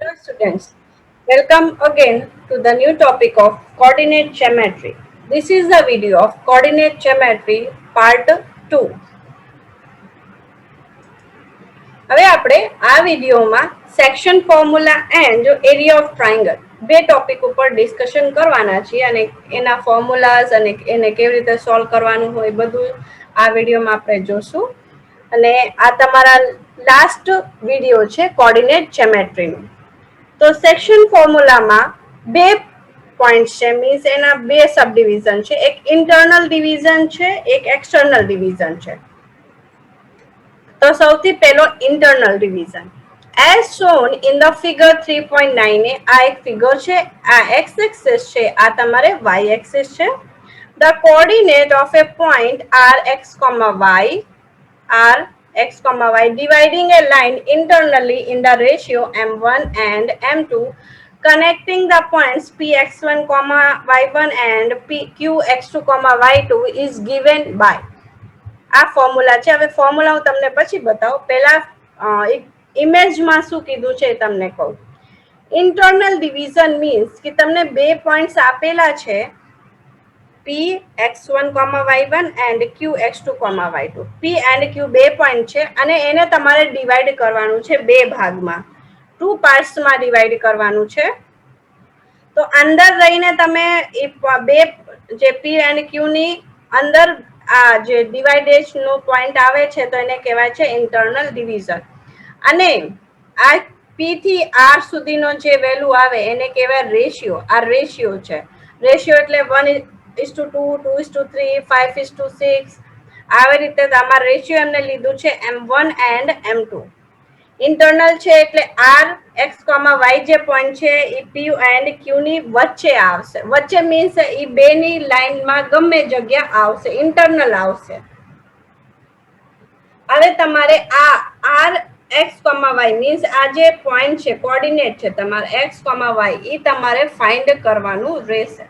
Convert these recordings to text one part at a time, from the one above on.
Hello students, welcome again to the new topic of coordinate geometry. This is the video of coordinate geometry part 2. હવે આપણે આ વિડીયોમાં section formula and area of triangle બે topic ઉપર discussion કરવાના છીએ અને એના ફોર્મ્યુલાઝ અને એને કેવી રીતે સોલ્વ કરવાનું હોય બધું આ વિડીયોમાં આપણે જોશું અને આ તમારા લાસ્ટ વિડીયો છે કોઓર્ડિનેટ જ્યોમેટ્રીનો. તો સેક્શન ફોર્મ્યુલામાં બે પોઈન્ટ છે, મીન્સ એના બે સબ ડિવિઝન છે, એક ઇન્ટરનલ ડિવિઝન છે, એક એક્સટર્નલ ડિવિઝન છે. તો સૌથી પહેલો internal division as shown in the figure 3.9 એ આ એક ફિગર છે, આ એક્સ એક્સિસ છે, આ તમારે વાય એક્સિસ છે. The coordinate of a point are X Y are x comma y dividing a line internally in the ratio m1 and m2 connecting the points px1 comma y1 and pqx2 comma y2 is given by. આ formula છે. હવે formula હું તમને પછી બતાવું, પહેલા ઇમેજમાં શું કીધું છે તમને કહું. ઇન્ટરનલ ડિવિઝન મીન્સ કે તમને બે પોઈન્ટ્સ આપેલા છે P x1, y1 and Q x2, y2. P and Q બે પોઈન્ટ છે અને એને તમારે ડિવાઈડ કરવાનું છે બે ભાગમાં, ટુ પાર્ટ્સમાં ડિવાઈડ કરવાનું છે. તો અંદર રહીને તમે બે જે P and Q ની અંદર આ જે ડિવાઇડેશન નો પોઈન્ટ આવે છે તો એને કહેવાય છે ઇન્ટરનલ ડિવિઝન. અને આ P થી R સુધીનો જે વેલ્યુ આવે એને કહેવાય રેશિયો. આ રેશિયો છે. રેશિયો એટલે 1:2, 2:3, 5:6. આવી રીતે આમાં રેશિયો એમને લીધું છે m1 એન્ડ m2. ઇન્ટરનલ છે એટલે આર એક્સ વાય જે પોઈન્ટ છે એ પી એન્ડ ક્યુ ની વચ્ચે આવશે. વચ્ચે મીન્સ એ બે ની લાઈનમાં ગમે જગ્યા આવશે, ઇન્ટરનલ આવશે. હવે તમારે આ આર એક્સ વાય મીન્સ આ જે પોઈન્ટ છે, કોઓર્ડિનેટ છે તમારે એક્સ વાય, એ તમારે ફાઇન્ડ કરવાનું રહેશે.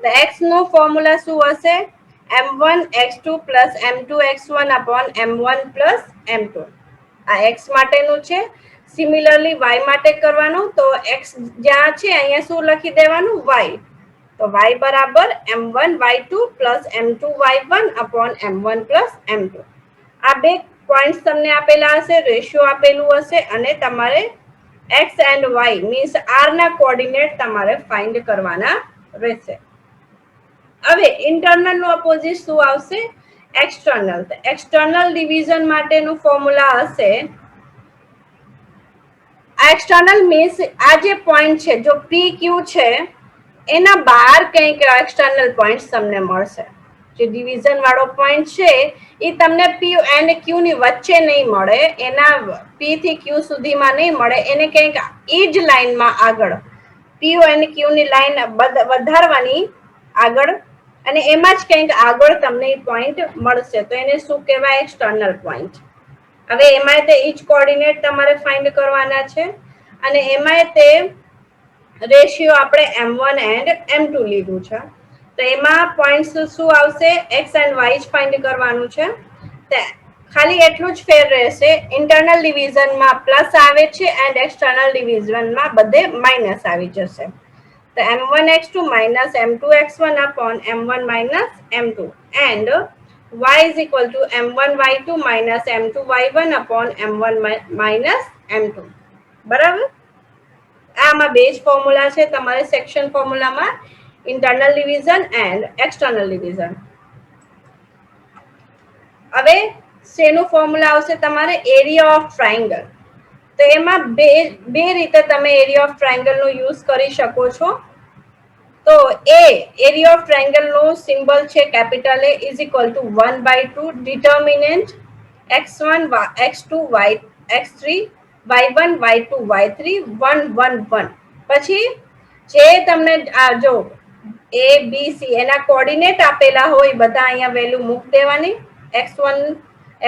તો એક્સ નું ફોર્મ્યુલા શું હશે? m1 x2 plus m2 x1 upon m1 plus m2. આ એક્સ માટેનું છે. સિમિલરલી વાય માટે કરવાનું, તો એક્સ જ્યાં છે અહીંયા શું લખી દેવાનું? વાય. તો વાય બરાબર m1 y2 plus m2 y1 upon m1 plus m2. આ બે પોઈન્ટ્સ તમને આપેલા હશે, રેશિયો આપેલું હશે અને તમારે X and Y means are ના કોઓર્ડિનેટ તમારે ફાઇન્ડ કરવાના રહેશે. હવે ઇન્ટરનલ નું અપોઝિટ શું આવશે? એક્સટર્નલ. એક્સટર્નલ ડિવિઝન માટેનું ફોર્મ્યુલા હશે, એક્સટર્નલ મીન્સ આ જે પોઈન્ટ છે, જો પી ક્યુ છે એના બહાર કંઈક એક્સટર્નલ પોઈન્ટ તમને મળશે. જે ડિવિઝન વાળો પોઈન્ટ છે એ તમને પી એન્ડ ક્યુ ની વચ્ચે નહીં મળે, એના પી થી ક્યુ સુધીમાં નહીં મળે, એને કંઈક એ જ લાઈનમાં આગળ પી એન્ડ ક્યુ ની લાઈન વધારવાની આગળ, અને એમાં જ કંઈક આગળ તમને પોઈન્ટ મળશે. તો એને શું કહેવાય? External point. હવે એમાં તે ઈચ કોઓર્ડિનેટ તમારે ફાઇન્ડ કરવાના છે અને એમાં તે રેશિયો આપણે m1 એન્ડ m2 લીધું છે. તો એમાં પોઈન્ટ્સ શું આવશે? એક્સ એન્ડ વાય જ ફાઇન્ડ કરવાનું છે. ખાલી એટલું જ ફેર રહેશે, ઇન્ટરનલ ડિવિઝનમાં પ્લસ આવે છે એન્ડ એક્સટર્નલ ડિવિઝનમાં બધે માઇનસ આવી જશે. તો m1 x2 minus m2 x1 upon m1 minus m2 and y is equal to m1 y2 minus m2 y1 upon m1 minus m2. બરાબર? આમાં બે જ ફોર્મ્યુલા છે તમારે સેક્શન ફોર્મ્યુલામાં, internal division and external division. હવે શેનું ફોર્મ્યુલા આવશે તમારે? Area of triangle. તો એમાં બે રીતે તમે એરિયા ઓફ ટ્રાયંગલ નો યુઝ કરી શકો છો. તો એરિયા ઓફ ટ્રાયંગલ નો સિમ્બલ છે capital A is equal to 1/2 determinant x1 x2 x3 y1 y2 y3 1 1 1. પછી જે તમને જો A B C એના કોઓર્ડિનેટ આપેલા હોય બધા અહીંયા વેલ્યુ મૂક દેવાની, x1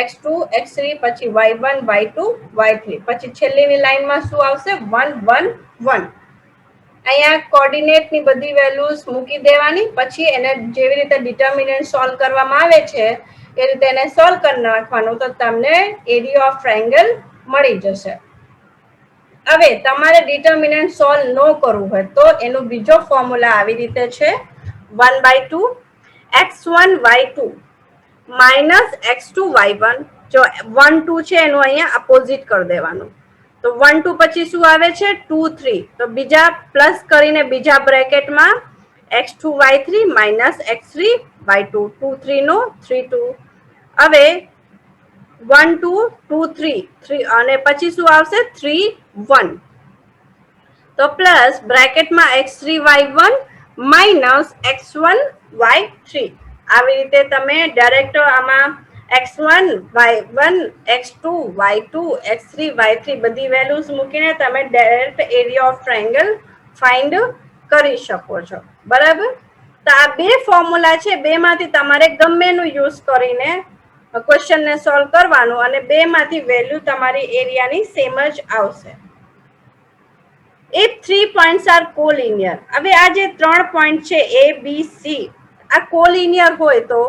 x2 x3 પછી y1 y2 y3, પછી છેલ્લીની લાઈનમાં શું આવશે? 1 1 1. અહીંયા કોઓર્ડિનેટ ની બધી વેલ્યુઝ મૂકી દેવાની, પછી એને જેવી રીતે ડિટર્મિનન્ટ સોલ્વ કરવામાં આવે છે એ રીતે એને સોલ્વ કરી નાખવાનું, તો તમને એરિયા ઓફ ટ્રાયંગલ મળી જશે. હવે તમારે ડિટર્મિનન્ટ સોલ્વ ન કરવું હોય તો એનું બીજો ફોર્મ્યુલા આવી રીતે છે 1/2 x1 y2 minus x2 y1. જો 1 2 છે એનું અહીંયા અપોઝિટ કરી દેવાનું. તો 1 2 પછી શું આવે છે 2 3. તો બીજા પ્લસ કરીને બીજા બ્રેકેટમાં x2 y3 minus x3 y2. 2 3 નો 3 2. હવે 1 2 2 3 3 અને પછી શું આવશે 3 1. તો plus બ્રેકેટમાં x3 y1 minus x1 y3. આવી રીતે તમે ડાયરેક્ટ આમાં x1 y1 x2 y2 x3 y3 બધી વેલ્યુઝ મૂકીને તમે direct area of triangle find કરી શકો છો. બરાબર. તો આ બે ફોર્મ્યુલા છે, બેમાંથી તમારે ગમેનું યુઝ કરીને ક્વેશ્ચનને સોલ્વ કરવાનું અને બેમાંથી વેલ્યુ તમારી એરિયાની સેમ જ આવશે. If 3 points are collinear, હવે આ જે 3 પોઈન્ટ છે A B C આ કોલિનિયર હોય તો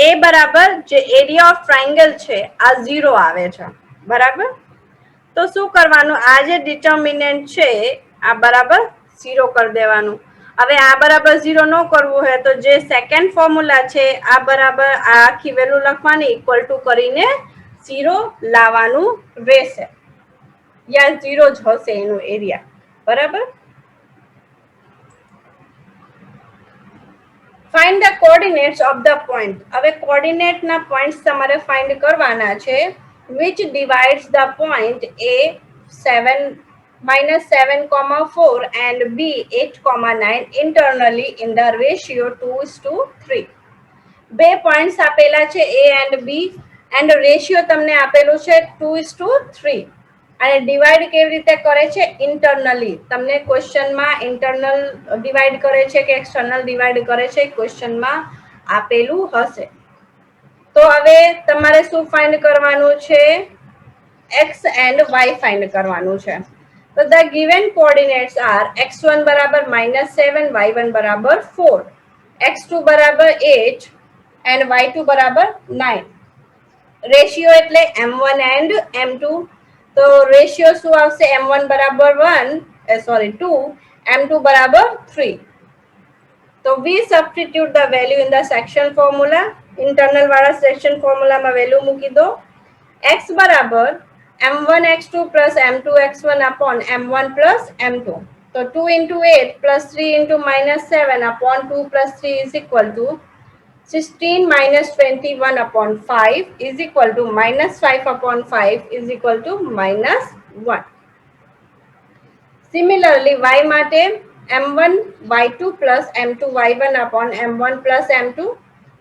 A બરાબર જે એરિયા ઓફ ટ્રાયેંગલ છે આ 0 આવે છે. બરાબર. તો શું કરવાનું, આ જે ડિટર્મિનન્ટ છે આ બરાબર 0 કરી દેવાનું. હવે આ બરાબર 0 ન કરવું હોય તો જે સેકન્ડ ફોર્મ્યુલા છે આ બરાબર આ આખી વેલ્યુ લખવાની ઇક્વલ ટુ કરીને 0 લાવવાનું રહેશે. યા 0 જ હશે એનું એરિયા. બરાબર. Find the coordinates of the point. હવે કોઓર્ડિનેટ ના પોઈન્ટ્સ તમારે ફાઇન્ડ કરવાના છે. which divides the point A 7 -7,4 and B 8,9 internally in the ratio 2:3. બે પોઈન્ટ્સ આપેલા છે A and B and ratio તમને આપેલું છે 2:3. અને ડિવાઈડ કેવી રીતે કરે છે ઇન્ટરનલી. તમને ક્વેશ્ચનમાં ઇન્ટરનલ ડિવાઈડ કરે છે કે એક્સટર્નલ ડિવાઈડ કરે છે ક્વેશ્ચનમાં આપેલું હશે. તો હવે તમારે શું ફાઇન્ડ કરવાનું છે, x and y ફાઇન્ડ કરવાનું છે. તો the given coordinates are x1 બરાબર -7, y1 બરાબર 4, x2 બરાબર 8 and y2 બરાબર 9. રેશિયો એટલે m1 and m2. તો રેશિયો શું આવશે, m1 બરાબર 2, m2 બરાબર 3. તો we substitute the value in the section formula. Internal વાળા સેક્શન ફોર્મ્યુલામાં વેલ્યુ મૂકી દો. x બરાબર m1 x2 plus m2 x1 upon m1 plus m2. તો 2 into 8 plus 3 into -7 upon 2 plus 3 is equal to 16 minus 21 upon 5 is equal to -5 upon 5 is equal to -1. Similarly, y માટે m1 y2 plus m2 y1 upon m1 plus m2.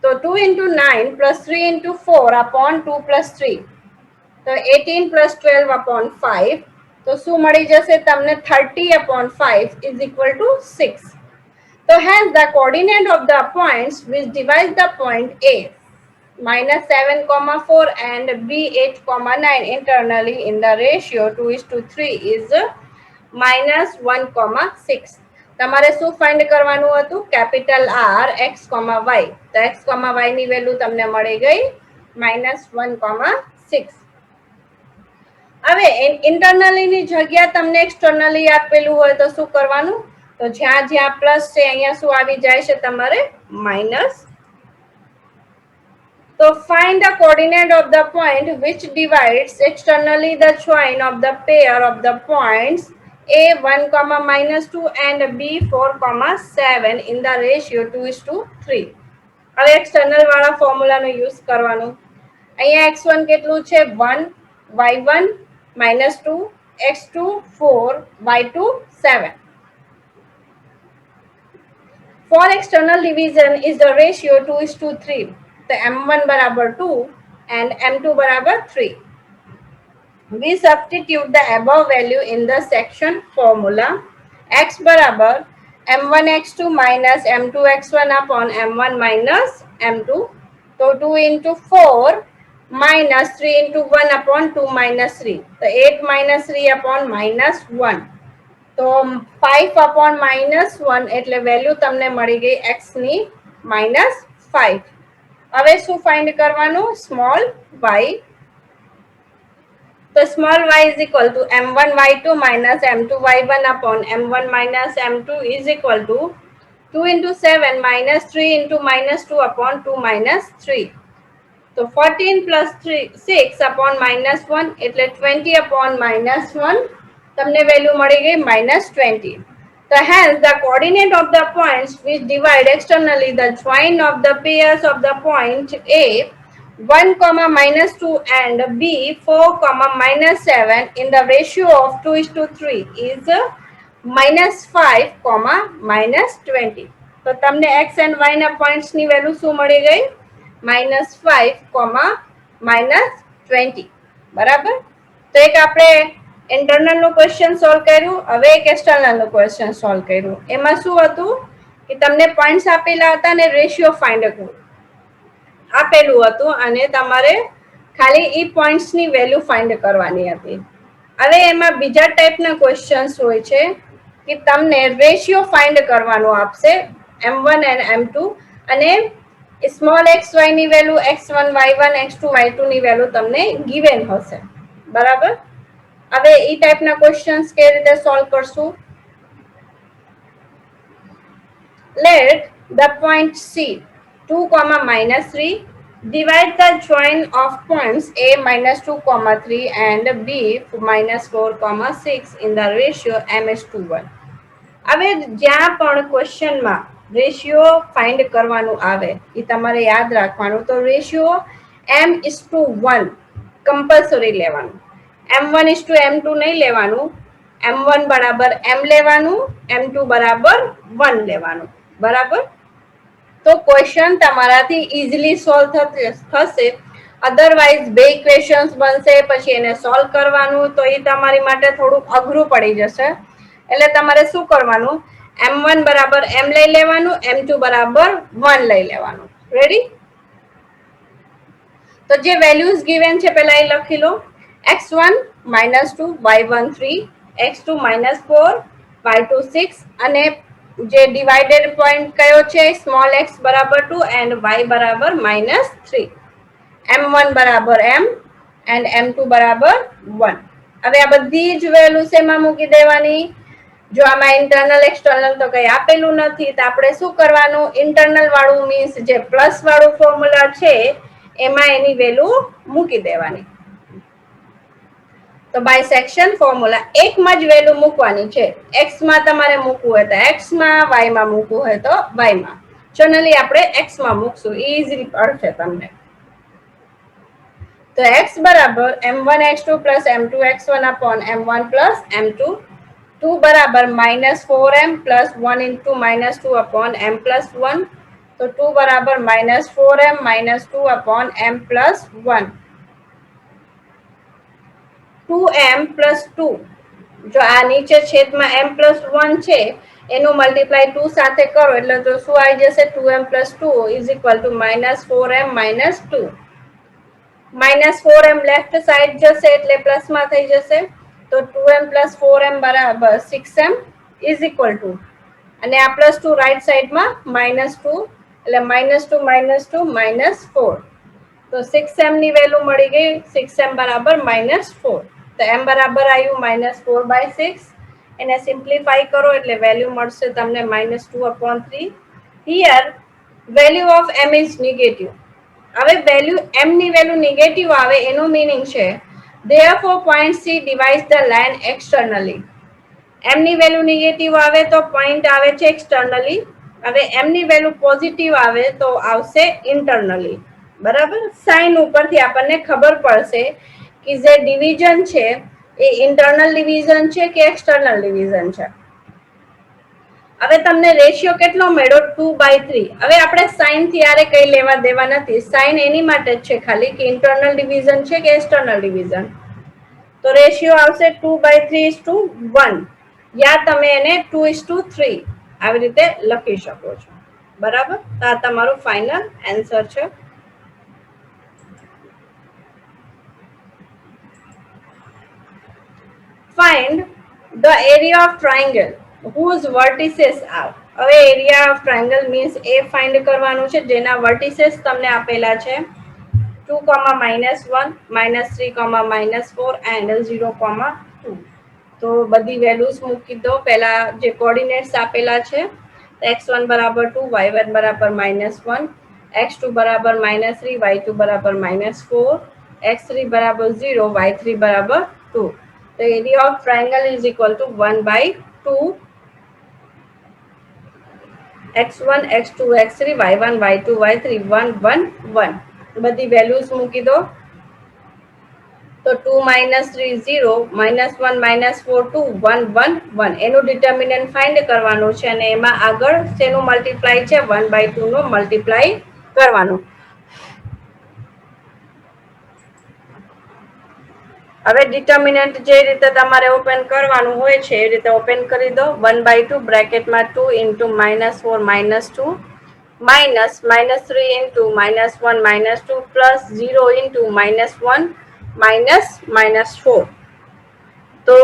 તો 2 into 9 plus 3 into 4 upon 2 plus 3. તો 18 plus 12 upon 5. તો શું મળી જશે તમને 30 upon 5 is equal to 6. So hence the coordinate of the points which divide the point A -7,4 and B 8,9 internally in the ratio 2:3 is -1,6. તમારે શું find કરવાનું હતું, કેપિટલ R x, y. તો x, y ની વેલ્યુ તમને મળી ગઈ -1,6. હવે ઇન્ટરનલી ની જગ્યા તમને એક્સટર્નલી આપેલું હોય તો શું કરવાનું, તો જ્યાં જ્યાં પ્લસ છે અહીંયા શું આવી જાય છે તમારે માઇનસ. તો find the coordinate of the point which divides externally the join of the pair of the points A 1, -2 and B 4, 7 in the ratio 2:3. હવે એક્સટર્નલ વાળા ફોર્મ્યુલાનો યુઝ કરવાનો. અહીંયા x1 કેટલું છે 1, y1 -2, x2 4, y2 7. For external division is the ratio 2:3. The m1 बराबर 2 and m2 बराबर 3. We substitute the above value in the section formula. X बराबर m1 x2 minus m2 x1 upon m1 minus m2. So 2 into 4 minus 3 into 1 upon 2 minus 3. So 8 minus 3 upon -1. તો 5 upon -1 એટલે value તમને મળી ગઈ x ની-5. હવે શું find કરવાનું, small y. So small y is equal to m1 y2 minus m2 y1 upon m1 minus m2 is equal to 2 into 7 minus 3 into minus 2 upon 2 minus 3. So 14 plus 3 6 upon minus 1 એટલે 20 upon minus 1 તમને value મળી ગઈ -20. So hence the coordinate of the points which divide externally the join of the pairs of the point A 1 comma minus 2 and B 4 comma minus 7 in the ratio of 2:3 is -5 comma -20. તો તમને x and y ના points ની value શું મળી ગઈ? -5 comma -20. બરાબર. તો એક આપણે ઇન્ટરનલ નું ક્વેશ્ચન સોલ્વ કર્યું, હવે એક એક્સટર્નલ નું ક્વેશ્ચન સોલ્વ કર્યું. એમાં શું હતું કે તમને પોઈન્ટ્સ આપેલા હતા ને રેશિયો ફાઇન્ડ આપેલું હતું અને તમારે ખાલી ઈ પોઈન્ટ્સ ની વેલ્યુ ફાઇન્ડ કરવાની હતી. હવે એમાં બીજા ટાઈપના ક્વેશ્ચન્સ હોય છે કે તમને રેશિયો ફાઇન્ડ કરવાનું આપશે m1 and m2 અને સ્મોલ xy ની value x1 y1 x2 y2 ની વેલ્યુ તમને ગિવન હશે. બરાબર. હવે ઈ ટાઈપના ક્વેશ્ચન્સ કેવી રીતે સોલ્વ કરશું? Let the point C 2 comma minus 3 divide the join of points A minus 2 comma 3 and B minus 4 comma 6 in the ratio m:1. હવે જ્યાં પણ ક્વેશ્ચનમાં રેશિયો ફાઇન્ડ કરવાનું આવે એ તમારે યાદ રાખવાનું. તો રેશિયો m:1 કમ્પલસરી લેવાનું. m1:m2 નહીં લેવાનું. m1 બરાબર m લેવાનું, m2 બરાબર 1 લેવાનું. બરાબર. તો ક્વેશ્ચન તમારાથી ઇઝીલી સોલ્વ થશે. અધરવાઇઝ બે ઇક્વેશન્સ બનશે, પછી એને સોલ્વ કરવાનું તો એ તમારી માટે થોડુંક અઘરું પડી જશે. એટલે તમારે શું કરવાનું? m1 બરાબર m લઈ લેવાનું, m2 બરાબર 1 લઈ લેવાનું. રેડી? તો જે વેલ્યુઝ ગિવન છે પેલા એ લખી લો. x1 -2 y1 3 x2 -4 y2 6 અને જે ડિવાઇડેડ પોઈન્ટ કયો છે સ્મોલ x બરાબર 2 એન્ડ y બરાબર -3. m1 બરાબર m એન્ડ m2 બરાબર 1. હવે આ બધી જ વેલ્યુ શેમાં મૂકી દેવાની? જો આમાં ઇન્ટરનલ એક્સટર્નલ તો કઈ આપેલું નથી તો આપણે શું કરવાનું? ઇન્ટરનલ વાળું મીન્સ જે પ્લસ વાળું ફોર્મ્યુલા છે એમાં એની વેલ્યુ મૂકી દેવાની. તો બાય સેક્શન ફોર્મ્યુલા એકમાં જ વેલ્યુ મૂકવાની છે. x માં તમારે મૂકવું હોય તો x માં, y માં મૂકવું હોય તો y માં. જનરલી આપણે x માં મૂકશું, ઈઝી પડશે તમને. તો x બરાબર m1 x2 plus m2 x1 upon m1 plus m2. 2 બરાબર -4m plus 1 into -2 upon m plus 1. તો 2 બરાબર -4m -2 upon m plus 1. 2m plus 2. જો આ નીચે છેદમાં m plus 1 છે એનું મલ્ટીપ્લાય 2 સાથે કરો એટલે તો શું આવી જશે? 2m plus 2 is equal to -4m -2. -4m left side જશે એટલે પ્લસમાં થઈ જશે. તો 2m plus 4m બરાબર 6m is equal to, અને આ +2 રાઈટ સાઈડમાં -2 એટલે -2 -4. તો 6m ની વેલ્યુ મળી ગઈ. 6m બરાબર -4. તો m બરાબર આવ્યું -4/6. એને સિમ્પ્લિફાઈ કરો એટલે વેલ્યુ મળશે તમને -2/3. Here value of m is negative. હવે વેલ્યુ m ની વેલ્યુ નેગેટિવ આવે એનું મીનિંગ છે therefore point C divides the line externally. m ની વેલ્યુ નેગેટિવ આવે તો પોઈન્ટ આવે છે એક્સટર્નલી. હવે m ની વેલ્યુ પોઝિટિવ આવે તો આવશે ઇન્ટરનલી. બરાબર. સાઇન ઉપરથી આપણને ખબર પડશે કે જે ડિવિઝન છે એ ઇન્ટરનલ ડિવિઝન છે કે એક્સટર્નલ ડિવિઝન છે. હવે તમને રેશિયો કેટલો મળ્યો? 2/3. હવે આપણે સાઇન થી યારે કઈ લેવા દેવા નથી. સાઇન એની માટે જ છે ખાલી કે ઇન્ટરનલ ડિવિઝન છે કે એક્સટર્નલ ડિવિઝન. તો રેશિયો આવશે 2/3:1, યા તમે એને 2:3 આવી રીતે લખી શકો છો. બરાબર. તો આ તમારું ફાઇનલ આન્સર છે. Find the area of triangle whose vertices are. હવે area of triangle means A find કરવાનું છે જેના વર્ટિસીસ તમને આપેલા છે. 2, -1, -3, -4 and 0, 2. તો બધી વેલ્યુઝ મૂકી દો. પહેલા જે કોઓર્ડિનેટ્સ આપેલા છે x1 બરાબર 2, y1 બરાબર -1, x2 બરાબર -3, y2 બરાબર -4, x3 બરાબર 0, y3 બરાબર 2. તો area of triangle is equal to 1/2 x1 x2 x3 y1 y2 y3 1 1 1. બધી વેલ્યુઝ મૂકી દો. તો 2 -3 0, -1 -4 2 1 1 1. એનું ડિટર્મિનન્ટ ફાઇન્ડ કરવાનું છે અને એમાં આગળ શેનું મલ્ટીપ્લાય છે 1/2 નો મલ્ટીપ્લાય કરવાનું. હવે ડિટર્મિનન્ટ જે રીતે તમારે ઓપન કરવાનું હોય છે એ રીતે ઓપન કરી દો. 1/2 બ્રેકેટમાં 2 ઇન્ટુ -4 -2 -3 ઇન્ટુ -1 -2 પ્લસ 0 ઇન્ટુ -1 -4. તો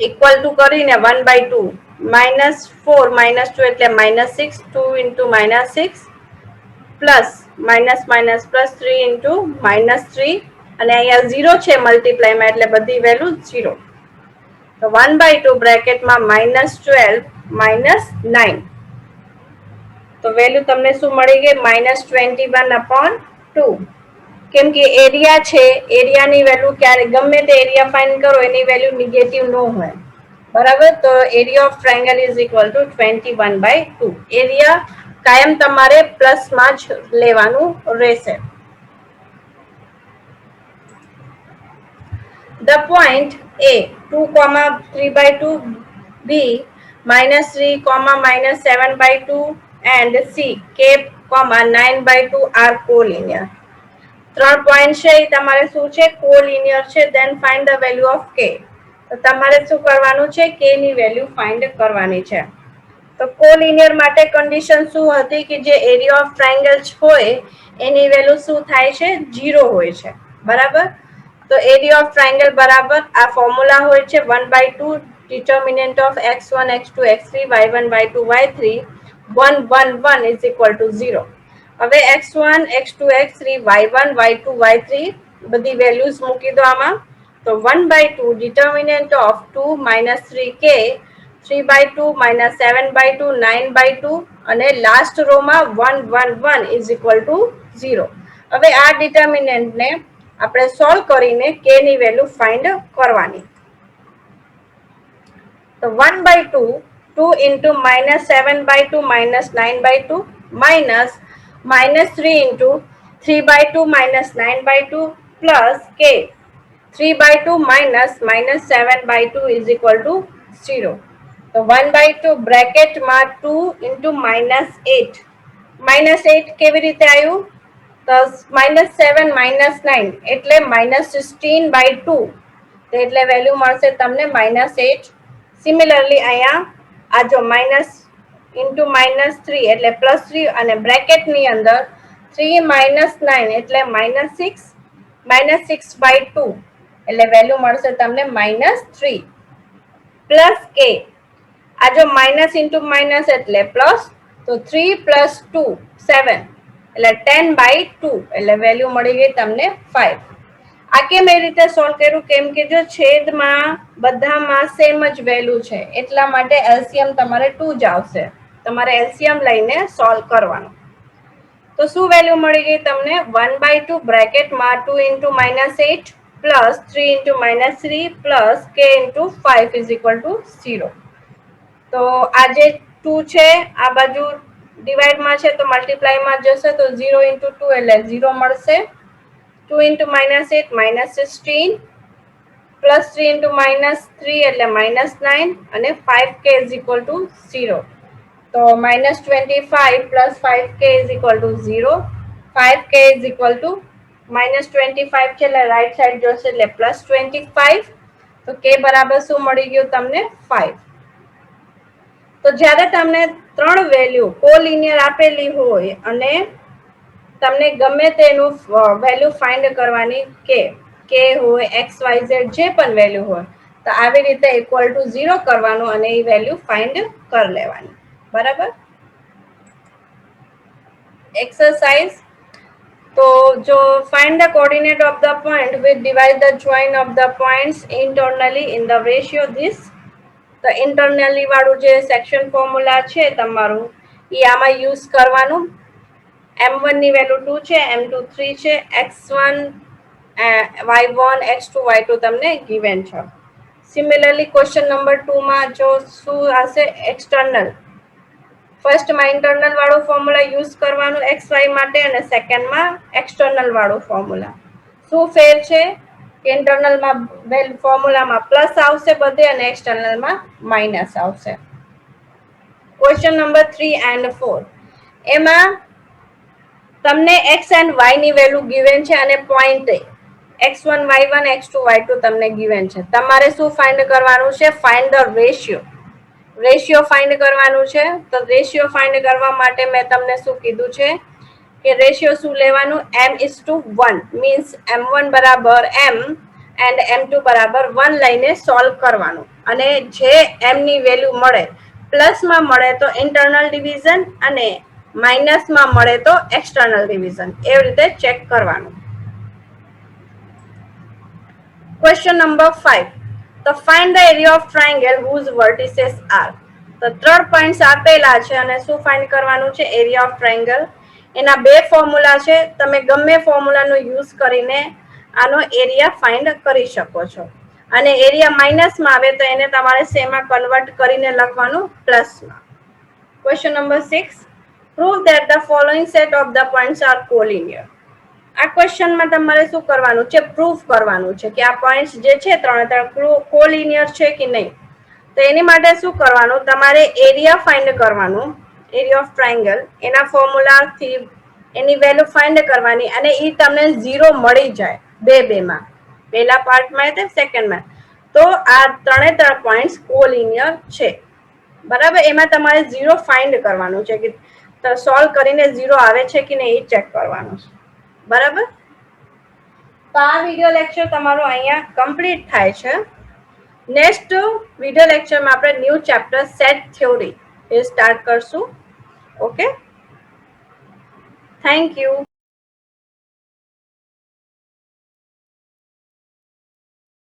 ઇક્વલ ટુ કરીને 1/2 -4 -2 એટલે -6, 2 ઇન્ટુ -6 પ્લસ પ્લસ 3 ઇન્ટુ -3 અને અહીંયા 0 છે મલ્ટીપ્લાયમાં એટલે બધી વેલ્યુ 0. તો 1/2 બ્રેકેટમાં -12 -9. તો વેલ્યુ તમને શું મળી ગઈ -21/2. કેમ કે એરિયા છે, એરિયાની વેલ્યુ ક્યારે ગમે તે એરિયા ફાઇન્ડ કરો એની વેલ્યુ નેગેટિવ ન હોય. બરાબર. તો area of triangle is equal two 21/2. Area કાયમ તમારે પ્લસમાં જ લેવાનું રહેશે. The point A 2, 3/2, B -3, -7/2 and C K, 9/2 are collinear. 3 point છે એ તમારે શું છે કોલિનિયર છે. Then find the value of K. તો તમારે શું કરવાનું છે K ની વેલ્યુ ફાઇન્ડ કરવાની છે. તો કોલિનિયર માટે કન્ડિશન શું હતી કે જે એરિયા ઓફ ટ્રાયંગલ હોય એની વેલ્યુ શું થાય છે 0 હોય છે. બરાબર. તો એરિયા ઓફ ટ્રાયંગલ બરાબર આ ફોર્મ્યુલા હોય છે 1/2 determinant of x1 x2 x3 y1 y2 y3 1 1 1 is equal to 0. હવે x1 x2 x3 y1 y2 y3 બધી વેલ્યુઝ મૂકી દો આમાં. તો 1/2 determinant of 2 -3k 3/2 -7/2 9/2 અને લાસ્ટ રો માં 1 1 1 is equal to 0. હવે આ ડિટર્મિનન્ટ ને આપણે સોલ્વ કરીને k ની વેલ્યુ ફાઇન્ડ કરવાની. તો 1/2 2 into -7/2 -9/2 -3 into 3/2 -9/2 plus k 3/2 -7/2 is equal to 0. તો 1/2 બ્રેકેટમાં 2 into -8. -8 કેવી રીતે આવ્યું? તો -7 -9 એટલે -16/2. એટલે વેલ્યુ મળશે તમને -8. સિમિલરલી અહીંયા આ જો માઇનસ ઇન્ટુ -3 એટલે +3 અને બ્રેકેટની અંદર 3 -9 એટલે -6 -6/2 એટલે વેલ્યુ મળશે તમને -3 પ્લસ k. આ જો માઇનસ ઇન્ટુ માઇનસ એટલે પ્લસ, તો 3 + 2 7 એટલે 10/2 એટલે વેલ્યુ મળી ગઈ તમને 5. આ કેમ એ રીતે સોલ્વ કર્યું? કેમ કે જો છેદમાં બધામાં સેમ જ વેલ્યુ છે એટલા માટે એલસીએમ તમારે 2 જ આવશે. તમારે એલસીએમ લઈને સોલ્વ કરવાનું. તો શું વેલ્યુ મળી ગઈ તમને? 1/2 બ્રેકેટમાં 2 into -8 plus 3 into -3 plus k into 5 is equal to 0. તો આ જે 2 છે આ બાજુ ડિવાઇડમાં છે તો મલ્ટીપ્લાયમાં જશે તો 0 into 2 એટલે 0 મળશે. 2 into -8 -16 પ્લસ 3 into -3 એટલે -9 અને 5k is equal to 0. તો -25 plus 5k is equal to 0. 5k is equal to -25 છે એટલે રાઈટ સાઈડ જશે એટલે +25. તો k બરાબર શું મળી ગયું તમને? 5. તો જ્યારે તમને 3 વેલ્યુ કોલિનિયર આપેલી હોય અને તમને ગમે તેનું વેલ્યુ ફાઇન્ડ કરવાની કે હોય XYZ જે પણ વેલ્યુ હોય તો આવી રીતે ઇક્વલ ટુ 0 કરવાનું અને એ વેલ્યુ ફાઇન્ડ કરી લેવાની. બરાબર. એક્સરસાઇઝ તો જો find the coordinate of the point, we divide the join of the points internally in the ratio this. તો ઇન્ટરનલી વાળું જે સેક્શન ફોર્મ્યુલા છે તમારું એ આમાં યુઝ કરવાનું. m1 ની વેલ્યુ 2 છે, m2 3 છે, x1 y1 x2 y2 તમને ગિવન છે. સિમિલરલી ક્વેશ્ચન નંબર 2 માં જો શું હશે એક્સટર્નલ, ફર્સ્ટમાં ઇન્ટરનલ વાળું ફોર્મ્યુલા યુઝ કરવાનું એક્સ વાય માટે અને સેકન્ડમાં એક્સટર્નલ વાળું ફોર્મ્યુલા. શું ફેર છે કે ઇન્ટરનલમાં ફોર્મ્યુલામાં પ્લસ આવશે બધે અને એક્સટર્નલમાં માઇનસ આવશે. ક્વેશ્ચન નંબર 3 એન્ડ 4 એમાં તમને એક્સ એન્ડ વાય ની વેલ્યુ ગિવન છે અને point x1 y1 x2 y2 તમને ગિવન છે. તમારે શું ફાઇન્ડ કરવાનું છે? Find the ratio. Ratio find કરવાનું છે. તો રેશિયો ફાઇન્ડ કરવા માટે મેં તમને શું કીધું છે કે રેશિયો શું લેવાનું? m:1 મીન્સ m1 બરાબર m એન્ડ m2 બરાબર 1 લઈને સોલ્વ કરવાનું. અને જે m ની વેલ્યુ મળે પ્લસમાં મળે તો ઇન્ટરનલ ડિવિઝન અને માઇનસમાં મળે તો એક્સટર્નલ ડિવિઝન, એવી રીતે ચેક કરવાનું. ક્વેશ્ચન નંબર 5 તો find the area of triangle whose vertices are. તો 3 પોઈન્ટ્સ આપેલા છે અને શું ફાઇન્ડ કરવાનું છે? Area of triangle. એના બે ફોર્મ્યુલા છે, તમે ગમે ફોર્મ્યુલાનો યુઝ કરીને આનો એરિયા ફાઇન્ડ કરી શકો છો. અને એરિયા માઇનસમાં આવે તો એને તમારે શેમાં કન્વર્ટ કરીને લખવાનું? પ્લસમાં. Question number 6 prove that the following set of the points are collinear. આ ક્વેશ્ચનમાં તમારે શું કરવાનું છે? પ્રૂફ કરવાનું છે કે આ પોઈન્ટ્સ જે છે ત્રણે કોલિનિયર છે કે નહીં. તો એની માટે શું કરવાનું? તમારે એરિયા ફાઇન્ડ કરવાનું, એરિયા ઓફ ટ્રાયેંગલ. એના ફોર્મ્યુલાથી એની વેલ્યુ ફાઇન્ડ કરવાની અને એ તમને 0 મળી જાય બેમાં, પહેલા પાર્ટમાં તે સેકન્ડમાં. તો આ ત્રણે પોઈન્ટ્સ કોલિનિયર છે, બરાબર. એમાં તમારે 0 ફાઇન્ડ કરવાનું છે કે સોલ્વ કરીને 0 આવે છે કે નહીં એ ચેક કરવાનું છે, બરાબર. તો આ વિડિયો લેક્ચર તમારો અહીંયા કમ્પ્લીટ થાય છે. નેક્સ્ટ વિડિયો લેક્ચરમાં આપણે ન્યૂ ચેપ્ટર સેટ થિયોરી એ સ્ટાર્ટ કરશું. Okay, thank you.